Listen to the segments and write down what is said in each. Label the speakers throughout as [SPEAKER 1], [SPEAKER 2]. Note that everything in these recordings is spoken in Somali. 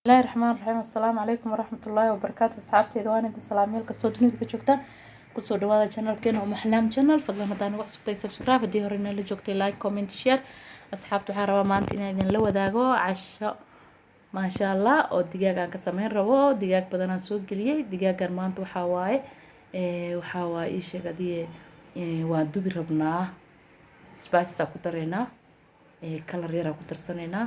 [SPEAKER 1] الله الرحمن الرحيم. السلام عليكم ورحمة الله وبركاته. أصحابتي دوان إنت سلامي الكستود نيد كجوكتان كسو دوادا channel كينا ومحلام channel فضلنا دانا وحسبتي سبسكرايب دي هورينا اللي جوكتي لايك كومنت شير. أصحابتي حاروا ما أنتي نادين لو داغو عشاء ما شاء الله oo digaaga aan ka sameyn rabo digaag badan aan soo galiyay digaagan maanta waxa waaye ii sheegadiye waa dubi rabnaa spices ku dareena color yar ku darsaneena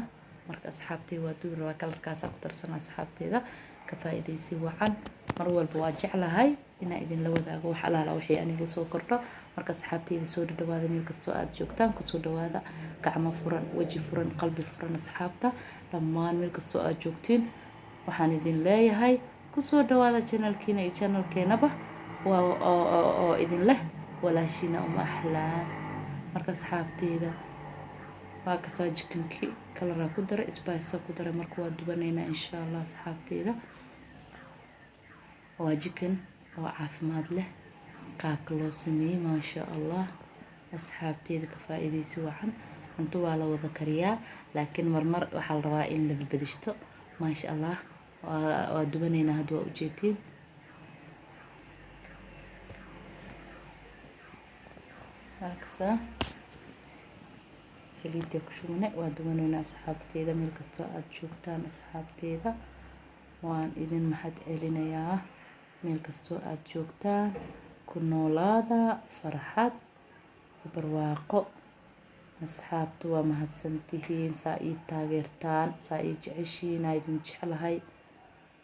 [SPEAKER 1] marka asxaabtay waa dubi rabaa colorkaas ku darsanaa asxaabteeda ka faa'iideysi wacan mar walba waa jeclahay ina idin la wadaago wax alaala wixii aniga soo kordho marka asxaabteyda soo dhawaada meel kasto aad joogtaan ku soo dhawaada gacmo furan waji furan qalbi furan asxaabta dhammaan meel kasto aad joogtiin waxaan idin leeyahay ku soo dhawaada channelkiina iyo channelkeenaba oo idin leh walaashina ahlaan marka asxaabteyda waa ka soo jikinkii kala ku dara spice ku dara marka waa dubaneena insha Allah asxaabteyda waa jikin oo caafimaad leh qaabka loo sameeyay ma sha Allah asxaabteyda ka faa'iideysi wacan inta waa la wada kariyaa laakiin marmar waxa la rabaa in la bedeshto ma sha Allah waa dubaneena hadda waa u jeedin aksa saliid ku shubne waa dubaneena asxaabteyda meel kasto aad joogtaan asxaabteyda waan idin mahad celinayaa meel kasto aad joogtaan ku noolaada farxad barwaaqo asxaabtu waa mahadsantihiin saa ii taageertaan saa ii jeceshiin idin jeclahay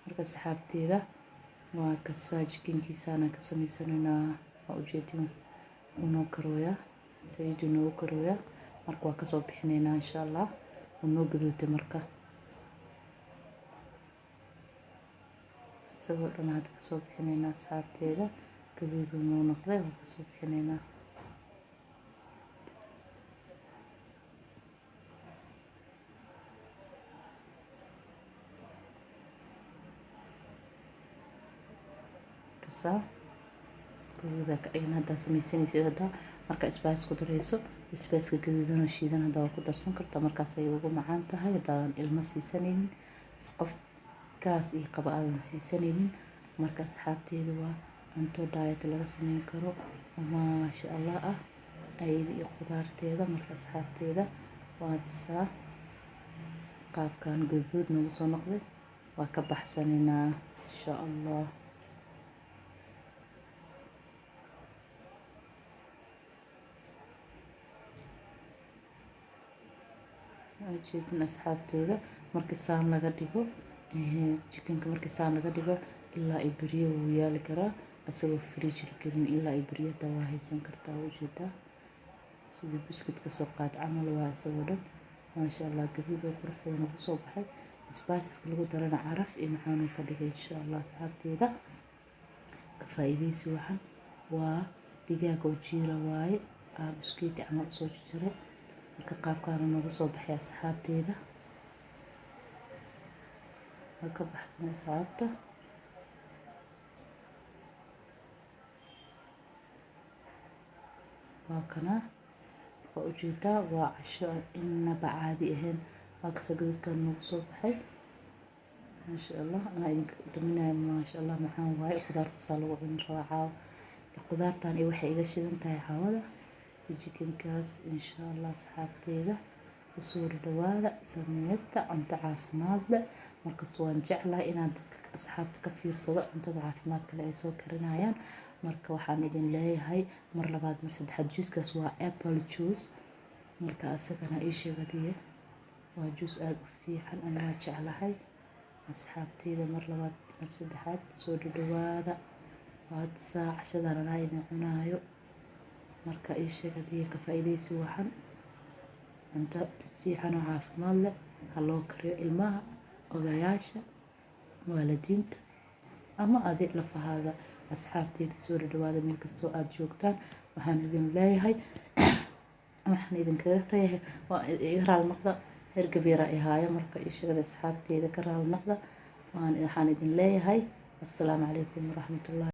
[SPEAKER 1] marka asxaabteyda waa ka saajkinkiisana ka sameysanaynaa waa u jeedin inuu karooya saliid inuu karooya marka waa ka soo bixinaynaa insha Allah inuu gaduutay marka isagoo dhan hadda ka soo bixinaynaa asxaabteyda gaduud inuu noqday waa ka soo bixinaynaa kasa gaduuda ka dhigna hadda samaysanaysid hadda marka spice ku dareyso spice gaduudan oo shiidan hadda waa ku darsan kartaa markaas ay ugu macaan tahay hadaan ilma siisanaynin qof kaas iyo qaba aan siisanaynin marka asxaabteyda waa cunto diet laga sameyn karo ma sha Allah aydi iyo qudaarteeda marka asxaabteyda waa saa qaabkan gaduud nagu soo noqday waa ka baxsanaynaa insha Allah jeedin asxaabteyda markii saan laga dhigo chicken markii saan laga dhigo ilaa ay bariyo uu yaali karaa asagoo fridge gelin ilaa ay bariyo waa haysan kartaa ujeeda sida biscuit ka soo qaad camal waa asagoo dhan ma sha Allah gaduud oo qurux badan ku soo baxay spices lagu darana caraf iyo macaan ka dhigay insha Allah asxaabteyda ka faa'iideysi waxan waa digaag oo jiira waaye biscuit camal soo jiray marka qaabkaan nagu soo baxay asxaabteyda ka baxsan asxaabta waa kana waa ujeeda waa casho inaba caadi ahayn waa ka sagadkan nagu soo baxay ma sha Allah ana idinka dhaminay ma sha Allah macaan waaye qudaarta saa lagu cuni rabaa qudaartan iyo waxay iga shidan tahay caawada jikinkaas insha Allah asxaabteyda ku soo dhawaada sameeysta cunto caafimaad leh markasta waan jeclahay inaan dadka asxaabta ka fiirsado cuntada caafimaadka leh ay soo karinayaan marka waxaan idin leeyahay mar labaad mar saddexaad juice-kaas waa apple juice marka asagana ii sheegadiye waa juice aad u fiican ana jeclahay asxaabteyda mar labaad mar saddexaad soo dhawaada waad saacashadana idin cunaayo marka ii sheegadiye ka faa'iideysi waxan cunto fiican oo caafimaad leh haloo kariyo ilmaha odayaasha waalidiinta ama adeeg la fahada asxaabteyda soo dhawaada meel kasto aad joogtaan waxaan idin leeyahay waxaan idin kaga tayahay waa raal noqda hergabeera ay haayo marka ii sheegada asxaabteyda ka raal noqda waxaan idin leeyahay assalaamu calaykum waraxmatullahi